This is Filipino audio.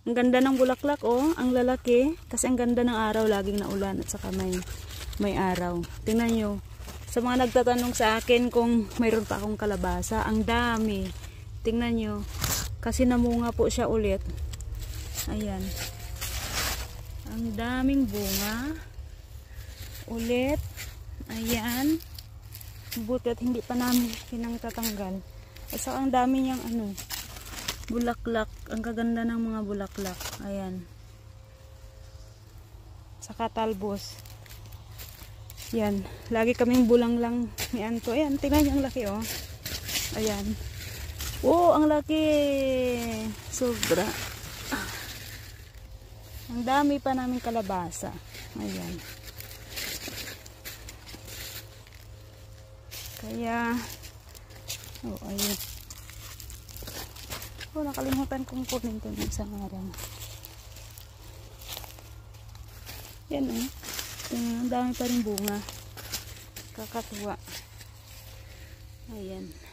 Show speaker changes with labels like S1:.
S1: Ang ganda ng bulaklak, oh. Ang lalaki. Kasi ang ganda ng araw. Laging naulan at saka may araw. Tingnan nyo. Sa mga nagtatanong sa akin kung mayroon pa akong kalabasa, ang dami. Tingnan nyo. Kasi namunga po siya ulit. Ayan. Ang daming bunga. Ulit. Ayan. Buti at hindi pa namin pinangtatanggal. At saka ang dami niyang bulaklak. Ang kaganda ng mga bulaklak. Ayan. Saka talbos. Yan. Lagi kaming bulang lang ni Anto. Ayan. Tingnan niyo ang laki, oh. Ayan. Oh, ang laki. Sobra. Ang dami pa namin kalabasa. Ayan. Kaya, oh, ayun. Oh, nakalimutan kong kunin ito ng isang araw. Yan, oh. Ang dami pa rin bunga. Kakatuwa. Ayan.